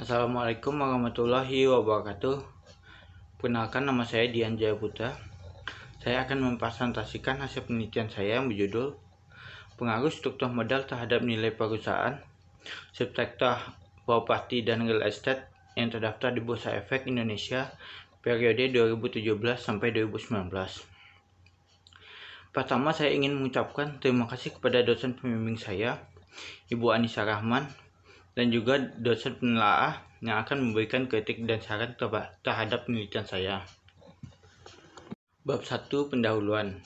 Assalamualaikum warahmatullahi wabarakatuh. Perkenalkan, nama saya Dian Jayaputra. Saya akan mempresentasikan hasil penelitian saya yang berjudul Pengaruh Struktur Modal Terhadap Nilai Perusahaan Subsektor Properti dan Real Estate yang terdaftar di Bursa Efek Indonesia periode 2017 sampai 2019. Pertama, saya ingin mengucapkan terima kasih kepada dosen pembimbing saya, Ibu Anissa Rahman, dan juga dosen penelaah yang akan memberikan kritik dan saran terhadap penelitian saya. Bab 1, Pendahuluan.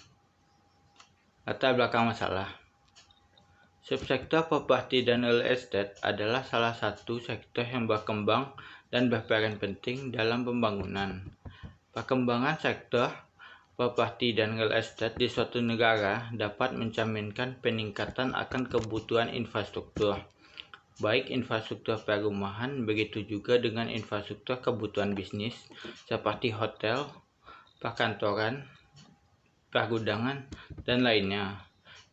Latar belakang masalah. Subsektor properti dan real estate adalah salah satu sektor yang berkembang dan berperan penting dalam pembangunan. Perkembangan sektor properti dan real estate di suatu negara dapat mencerminkan peningkatan akan kebutuhan infrastruktur, baik infrastruktur perumahan, begitu juga dengan infrastruktur kebutuhan bisnis seperti hotel, perkantoran, pergudangan, dan lainnya.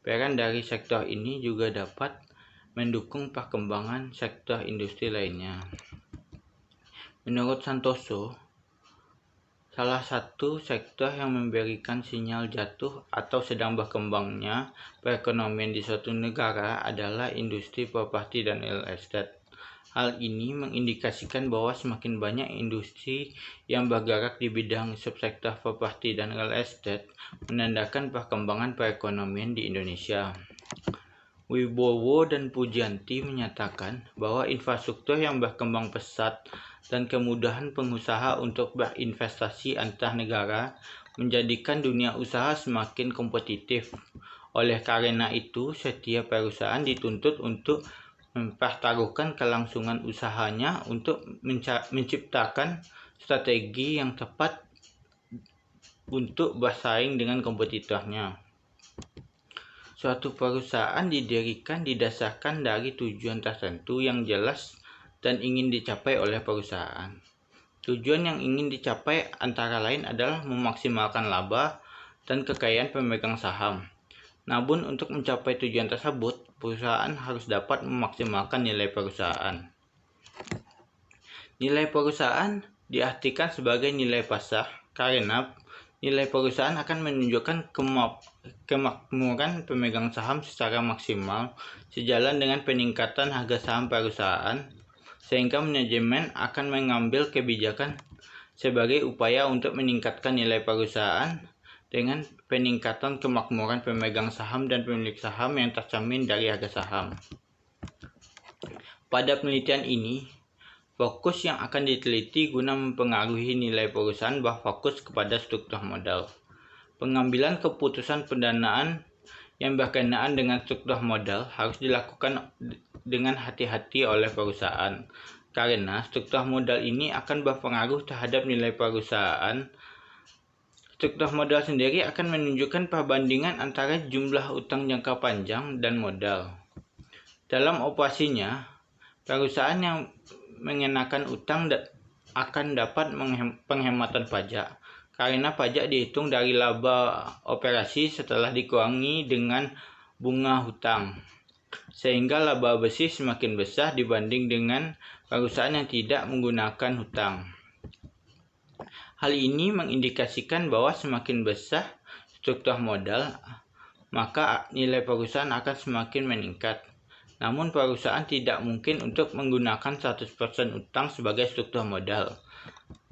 Peran dari sektor ini juga dapat mendukung perkembangan sektor industri lainnya. Menurut Santoso, salah satu sektor yang memberikan sinyal jatuh atau sedang berkembangnya perekonomian di suatu negara adalah industri properti dan real estate. Hal ini mengindikasikan bahwa semakin banyak industri yang bergerak di bidang subsektor properti dan real estate menandakan perkembangan perekonomian di Indonesia. Wibowo dan Pujianti menyatakan bahwa infrastruktur yang berkembang pesat dan kemudahan pengusaha untuk berinvestasi antar negara menjadikan dunia usaha semakin kompetitif. Oleh karena itu, setiap perusahaan dituntut untuk mempertaruhkan kelangsungan usahanya untuk menciptakan strategi yang tepat untuk bersaing dengan kompetitornya. Suatu perusahaan didirikan didasarkan dari tujuan tertentu yang jelas dan ingin dicapai oleh perusahaan. Tujuan yang ingin dicapai antara lain adalah memaksimalkan laba dan kekayaan pemegang saham. Namun untuk mencapai tujuan tersebut, perusahaan harus dapat memaksimalkan nilai perusahaan. Nilai perusahaan diartikan sebagai nilai pasar karena nilai perusahaan akan menunjukkan kemakmuran pemegang saham secara maksimal sejalan dengan peningkatan harga saham perusahaan, sehingga manajemen akan mengambil kebijakan sebagai upaya untuk meningkatkan nilai perusahaan dengan peningkatan kemakmuran pemegang saham dan pemilik saham yang tercermin dari harga saham. Pada penelitian ini, fokus yang akan diteliti guna mempengaruhi nilai perusahaan berfokus kepada struktur modal. Pengambilan keputusan pendanaan yang berkenaan dengan struktur modal harus dilakukan dengan hati-hati oleh perusahaan, karena struktur modal ini akan berpengaruh terhadap nilai perusahaan. Struktur modal sendiri akan menunjukkan perbandingan antara jumlah utang jangka panjang dan modal. Dalam operasinya, perusahaan yang mengenakan utang akan dapat penghematan pajak, karena pajak dihitung dari laba operasi setelah dikurangi dengan bunga hutang, sehingga laba bersih semakin besar dibanding dengan perusahaan yang tidak menggunakan hutang. Hal ini mengindikasikan bahwa semakin besar struktur modal, maka nilai perusahaan akan semakin meningkat. Namun perusahaan tidak mungkin untuk menggunakan 100% hutang sebagai struktur modal,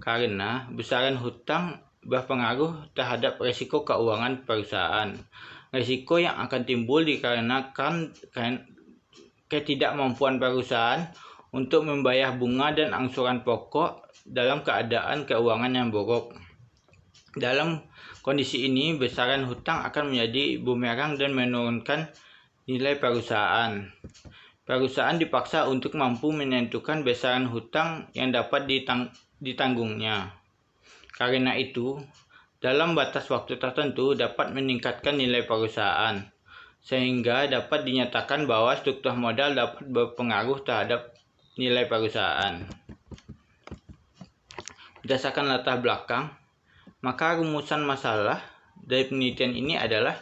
karena besaran hutang berpengaruh terhadap risiko keuangan perusahaan. Risiko yang akan timbul dikarenakan ketidakmampuan perusahaan untuk membayar bunga dan angsuran pokok dalam keadaan keuangan yang buruk. Dalam kondisi ini, besaran hutang akan menjadi bumerang dan menurunkan nilai perusahaan. Perusahaan dipaksa untuk mampu menentukan besaran hutang yang dapat ditanggungnya. Karena itu, dalam batas waktu tertentu dapat meningkatkan nilai perusahaan, sehingga dapat dinyatakan bahwa struktur modal dapat berpengaruh terhadap nilai perusahaan. Berdasarkan latar belakang, maka rumusan masalah dari penelitian ini adalah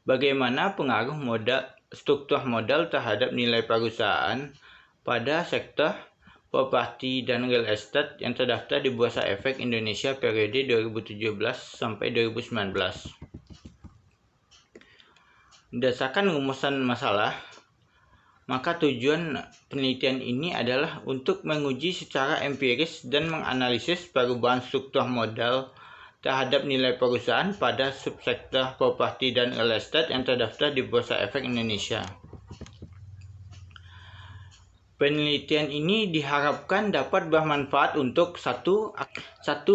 bagaimana pengaruh struktur modal terhadap nilai perusahaan pada sektor properti dan real estate yang terdaftar di Bursa Efek Indonesia periode 2017 sampai 2019. Berdasarkan rumusan masalah, maka tujuan penelitian ini adalah untuk menguji secara empiris dan menganalisis perubahan struktur modal terhadap nilai perusahaan pada subsektor properti dan real estate yang terdaftar di Bursa Efek Indonesia. Penelitian ini diharapkan dapat bermanfaat untuk satu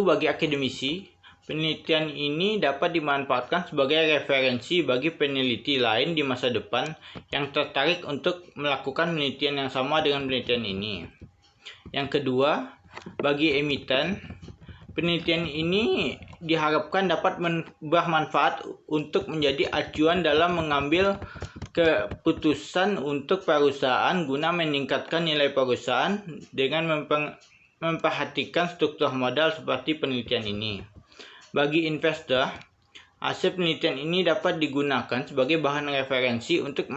bagi akademisi. Penelitian ini dapat dimanfaatkan sebagai referensi bagi peneliti lain di masa depan yang tertarik untuk melakukan penelitian yang sama dengan penelitian ini. Yang kedua, bagi emiten, penelitian ini diharapkan dapat bermanfaat untuk menjadi acuan dalam mengambil keputusan untuk perusahaan guna meningkatkan nilai perusahaan dengan memperhatikan struktur modal seperti penelitian ini. Bagi investor, hasil penelitian ini dapat digunakan sebagai bahan referensi untuk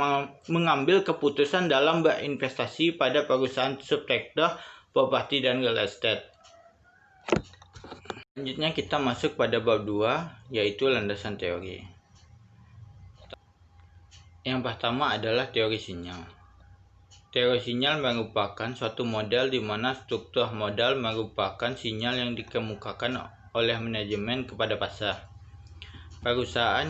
mengambil keputusan dalam berinvestasi pada perusahaan subsektor properti dan real estate. Selanjutnya kita masuk pada bab 2, yaitu landasan teori. Yang pertama adalah teori sinyal. Teori sinyal merupakan suatu model di mana struktur modal merupakan sinyal yang dikemukakan oleh manajemen kepada pasar. Perusahaan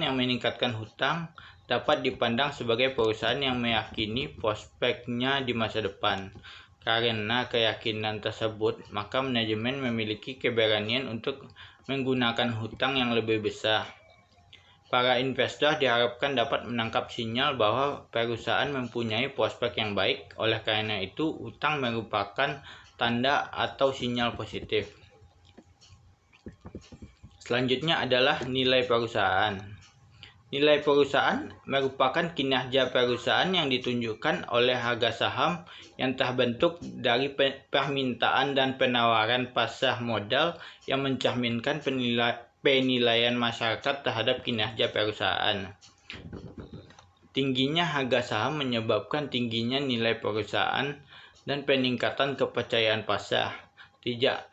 yang meningkatkan hutang dapat dipandang sebagai perusahaan yang meyakini prospeknya di masa depan. Karena keyakinan tersebut, maka manajemen memiliki keberanian untuk menggunakan hutang yang lebih besar. Para investor diharapkan dapat menangkap sinyal bahwa perusahaan mempunyai prospek yang baik, oleh karena itu hutang merupakan tanda atau sinyal positif. Selanjutnya adalah nilai perusahaan. Nilai perusahaan merupakan kinerja perusahaan yang ditunjukkan oleh harga saham yang terbentuk dari permintaan dan penawaran pasar modal yang mencerminkan penilaian masyarakat terhadap kinerja perusahaan. Tingginya harga saham menyebabkan tingginya nilai perusahaan dan peningkatan kepercayaan pasar.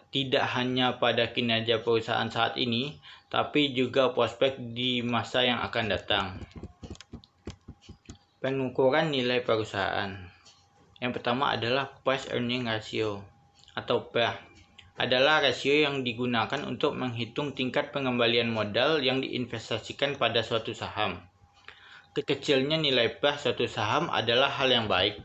Tidak hanya pada kinerja perusahaan saat ini, tapi juga prospek di masa yang akan datang. Pengukuran nilai perusahaan. Yang pertama adalah Price Earning Ratio atau PER. Adalah rasio yang digunakan untuk menghitung tingkat pengembalian modal yang diinvestasikan pada suatu saham. Kecilnya nilai PER suatu saham adalah hal yang baik,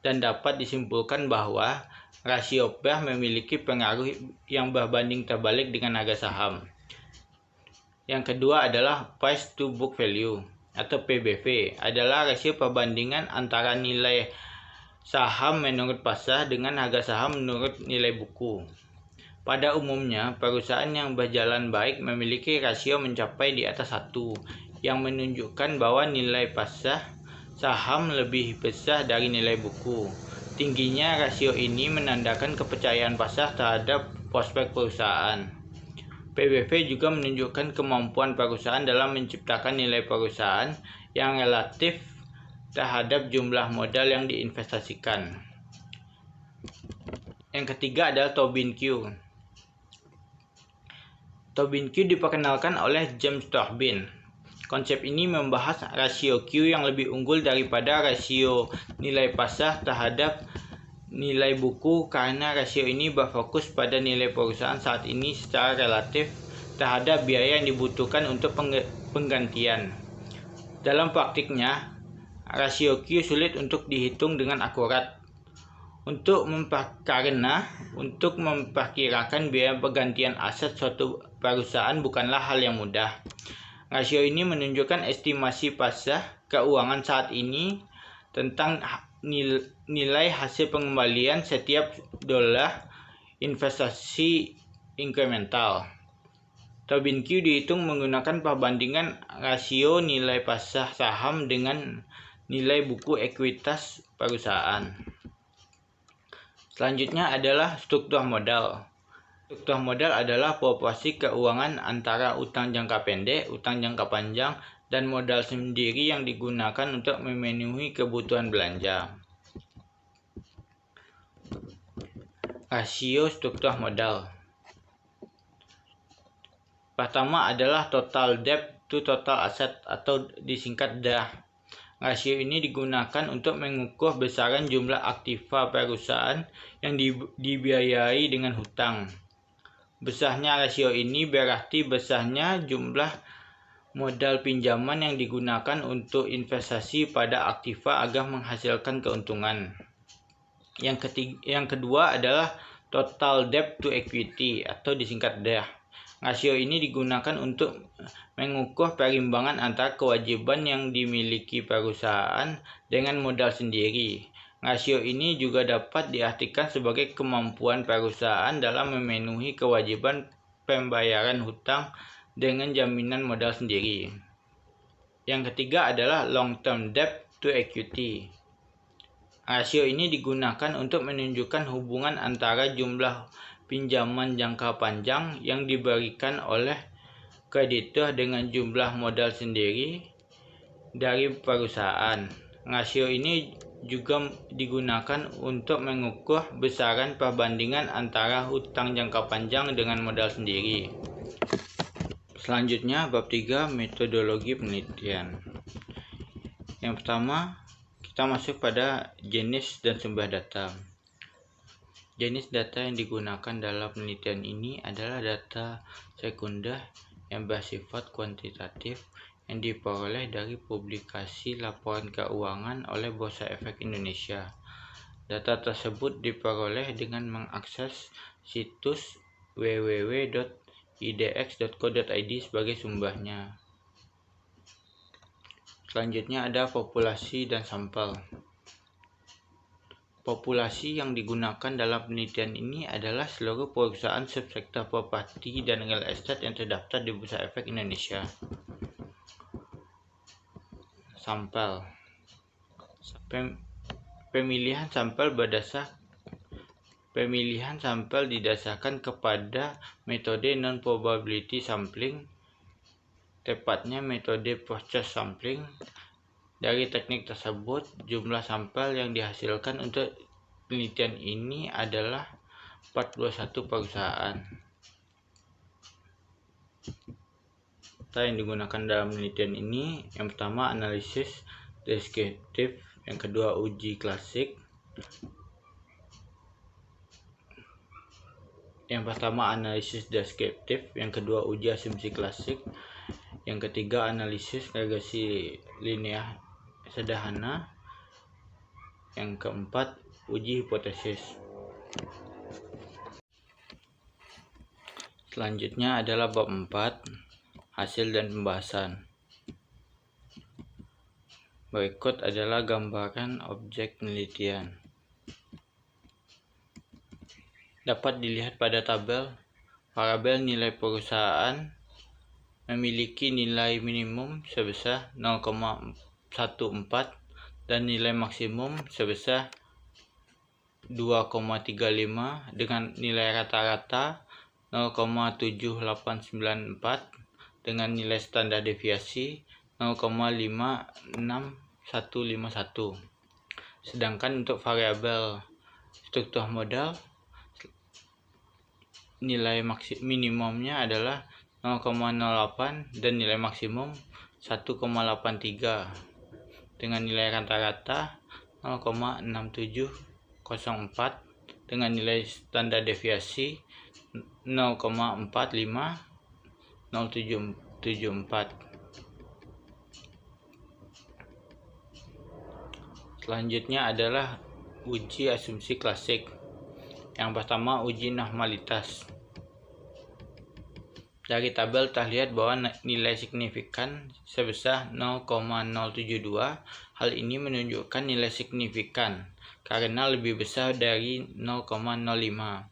dan dapat disimpulkan bahwa rasio PER memiliki pengaruh yang berbanding terbalik dengan harga saham. Yang kedua adalah Price to Book Value atau PBV, adalah rasio perbandingan antara nilai saham menurut pasar dengan harga saham menurut nilai buku. Pada umumnya, perusahaan yang berjalan baik memiliki rasio mencapai di atas 1, yang menunjukkan bahwa nilai pasar saham lebih besar dari nilai buku. Tingginya rasio ini menandakan kepercayaan pasar terhadap prospek perusahaan. PBV juga menunjukkan kemampuan perusahaan dalam menciptakan nilai perusahaan yang relatif terhadap jumlah modal yang diinvestasikan. Yang ketiga adalah Tobin Q. Tobin Q diperkenalkan oleh James Tobin. Konsep ini membahas rasio Q yang lebih unggul daripada rasio nilai pasar terhadap nilai buku, karena rasio ini berfokus pada nilai perusahaan saat ini secara relatif terhadap biaya yang dibutuhkan untuk penggantian. Dalam praktiknya, rasio Q sulit untuk dihitung dengan akurat. Karena untuk memperkirakan biaya penggantian aset suatu perusahaan bukanlah hal yang mudah. Rasio ini menunjukkan estimasi pasar keuangan saat ini tentang nilai hasil pengembalian setiap dolar investasi incremental. Tobin Q dihitung menggunakan perbandingan rasio nilai pasar saham dengan nilai buku ekuitas perusahaan. Selanjutnya adalah struktur modal. Struktur modal adalah proporsi keuangan antara utang jangka pendek, utang jangka panjang, dan modal sendiri yang digunakan untuk memenuhi kebutuhan belanja. Rasio struktur modal. Pertama adalah total debt to total asset atau disingkat DAH. Rasio ini digunakan untuk mengukur besaran jumlah aktiva perusahaan yang dibiayai dengan hutang. Besarnya rasio ini berarti besarnya jumlah modal pinjaman yang digunakan untuk investasi pada aktiva agar menghasilkan keuntungan. Yang kedua adalah total debt to equity atau disingkat DEH. Rasio ini digunakan untuk mengukur perimbangan antara kewajiban yang dimiliki perusahaan dengan modal sendiri. Rasio ini juga dapat diartikan sebagai kemampuan perusahaan dalam memenuhi kewajiban pembayaran hutang dengan jaminan modal sendiri. Yang ketiga adalah long term debt to equity. Rasio ini digunakan untuk menunjukkan hubungan antara jumlah pinjaman jangka panjang yang diberikan oleh kreditur dengan jumlah modal sendiri dari perusahaan. Rasio ini juga digunakan untuk mengukur besaran perbandingan antara hutang jangka panjang dengan modal sendiri. Selanjutnya, bab 3, metodologi penelitian. Yang pertama, kita masuk pada jenis dan sumber data. Jenis data yang digunakan dalam penelitian ini adalah data sekunder yang bersifat kuantitatif yang diperoleh dari publikasi laporan keuangan oleh Bursa Efek Indonesia. Data tersebut diperoleh dengan mengakses situs www.idx.co.id sebagai sumbernya. Selanjutnya ada populasi dan sampel. Populasi yang digunakan dalam penelitian ini adalah seluruh perusahaan subsektor properti dan real estate yang terdaftar di Bursa Efek Indonesia. Sampel. Pemilihan sampel didasarkan kepada metode non-probability sampling, tepatnya metode process sampling. Dari teknik tersebut, jumlah sampel yang dihasilkan untuk penelitian ini adalah 41 perusahaan. Data yang digunakan dalam penelitian ini, yang pertama analisis deskriptif, yang kedua uji klasik. Yang pertama analisis deskriptif, yang kedua uji asumsi klasik, yang ketiga analisis regresi linear sederhana, yang keempat uji hipotesis. Selanjutnya adalah bab 4, hasil dan pembahasan. Berikut adalah gambaran objek penelitian. Dapat dilihat pada tabel, variabel nilai perusahaan memiliki nilai minimum sebesar 0,14 dan nilai maksimum sebesar 2,35 dengan nilai rata-rata 0,7894 dengan nilai standar deviasi 0,56151. Sedangkan untuk variabel struktur modal nilai minimumnya adalah 0,08 dan nilai maksimum 1,83 dengan nilai rata-rata 0,6704 dengan nilai standar deviasi 0,45074. Selanjutnya adalah uji asumsi klasik. Yang pertama uji normalitas. Dari tabel terlihat bahwa nilai signifikan sebesar 0,072. Hal ini menunjukkan nilai signifikan karena lebih besar dari 0,05.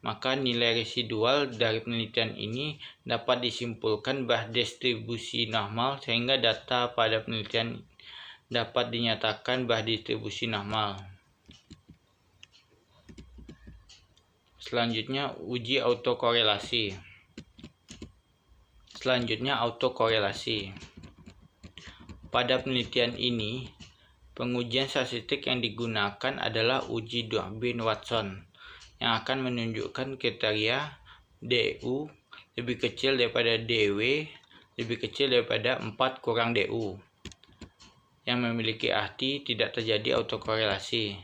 Maka nilai residual dari penelitian ini dapat disimpulkan berdistribusi normal sehingga data pada penelitian dapat dinyatakan berdistribusi normal. Selanjutnya uji autokorelasi. Pada penelitian ini, pengujian statistik yang digunakan adalah uji durbin Watson yang akan menunjukkan kriteria DU lebih kecil daripada DW lebih kecil daripada 4 kurang DU, yang memiliki arti tidak terjadi autokorelasi.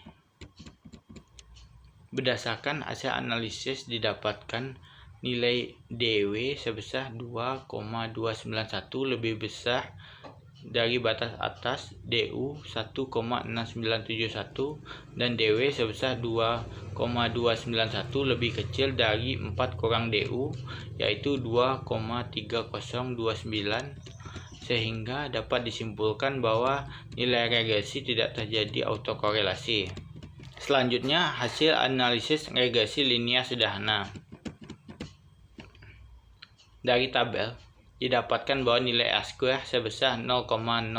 Berdasarkan hasil analisis didapatkan nilai DW sebesar 2,291 lebih besar dari batas atas DU 1,6971 dan DW sebesar 2,291 lebih kecil dari 4 kurang DU yaitu 2,3029, sehingga dapat disimpulkan bahwa nilai regresi tidak terjadi autokorelasi. Selanjutnya, hasil analisis regresi linear sederhana. Dari tabel didapatkan bahwa nilai R² sebesar 0,014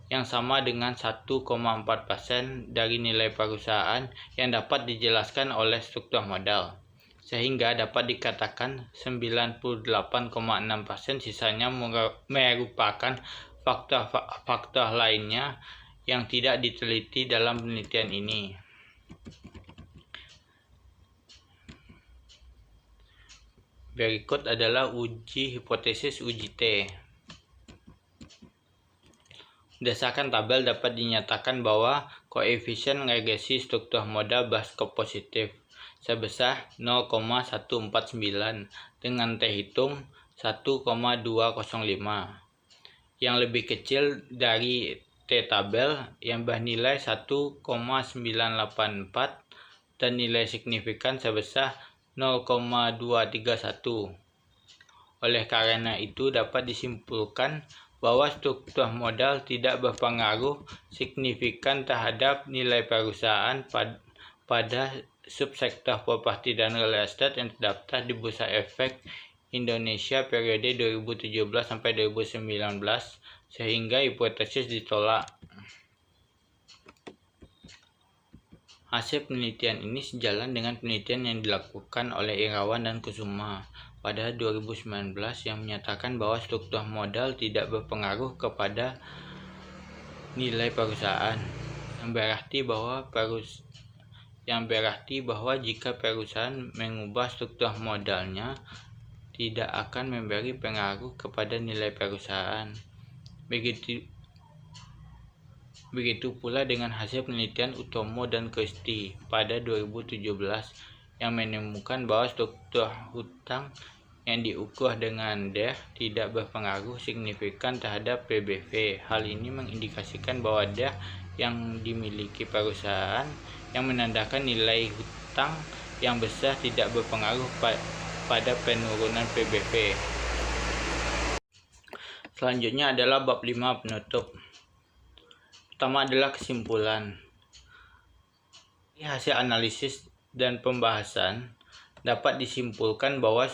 yang sama dengan 1,4% dari nilai perusahaan yang dapat dijelaskan oleh struktur modal, sehingga dapat dikatakan 98,6% sisanya merupakan faktor-faktor lainnya yang tidak diteliti dalam penelitian ini. Berikut adalah uji hipotesis uji T. Berdasarkan tabel dapat dinyatakan bahwa koefisien regresi struktur modal Bhaskov positif sebesar 0,149 dengan T hitung 1,205 yang lebih kecil dari T tabel yang bernilai 1,984 dan nilai signifikan sebesar 0,231. Oleh karena itu dapat disimpulkan bahwa struktur modal tidak berpengaruh signifikan terhadap nilai perusahaan pada subsektor properti dan real estate yang terdaftar di Bursa Efek Indonesia periode 2017 sampai 2019, sehingga hipotesis ditolak. Hasil penelitian ini sejalan dengan penelitian yang dilakukan oleh Irawan dan Kusuma pada 2019 yang menyatakan bahwa struktur modal tidak berpengaruh kepada nilai perusahaan, yang berarti bahwa jika perusahaan mengubah struktur modalnya tidak akan memberi pengaruh kepada nilai perusahaan. Begitu pula dengan hasil penelitian Utomo dan Christie pada 2017 yang menemukan bahwa struktur hutang yang diukur dengan DER tidak berpengaruh signifikan terhadap PBV. Hal ini mengindikasikan bahwa DER yang dimiliki perusahaan yang menandakan nilai hutang yang besar tidak berpengaruh pada penurunan PBV. Selanjutnya adalah bab 5 penutup. Pertama adalah kesimpulan. Hasil analisis dan pembahasan dapat disimpulkan bahwa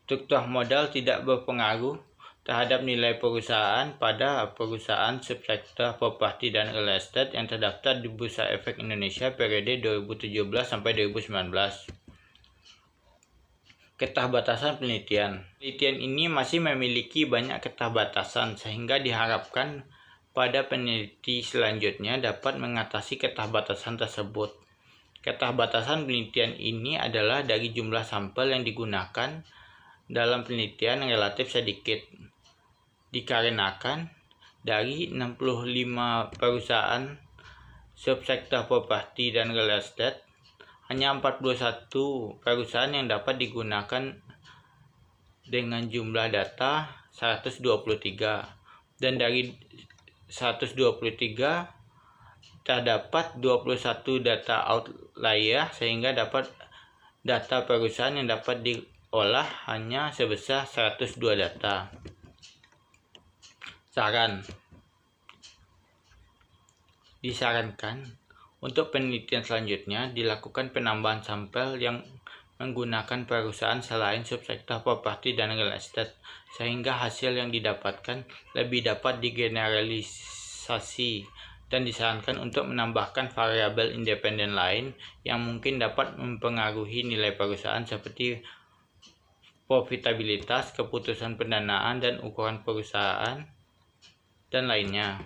struktur modal tidak berpengaruh terhadap nilai perusahaan pada perusahaan subsektor properti dan real estate yang terdaftar di Bursa Efek Indonesia periode 2017 sampai 2019. Keterbatasan penelitian. Penelitian ini masih memiliki banyak keterbatasan sehingga diharapkan pada peneliti selanjutnya dapat mengatasi keterbatasan tersebut. Keterbatasan penelitian ini adalah dari jumlah sampel yang digunakan dalam penelitian relatif sedikit, dikarenakan dari 65 perusahaan subsektor properti dan real estate, hanya 41 perusahaan yang dapat digunakan dengan jumlah data 123, dan dari 123 terdapat 21 data outlier, sehingga data perusahaan yang dapat diolah hanya sebesar 102 data. Saran. Disarankan untuk penelitian selanjutnya dilakukan penambahan sampel yang menggunakan perusahaan selain subsektor properti dan real estate, sehingga hasil yang didapatkan lebih dapat digeneralisasi, dan disarankan untuk menambahkan variabel independen lain yang mungkin dapat mempengaruhi nilai perusahaan seperti profitabilitas, keputusan pendanaan, dan ukuran perusahaan dan lainnya.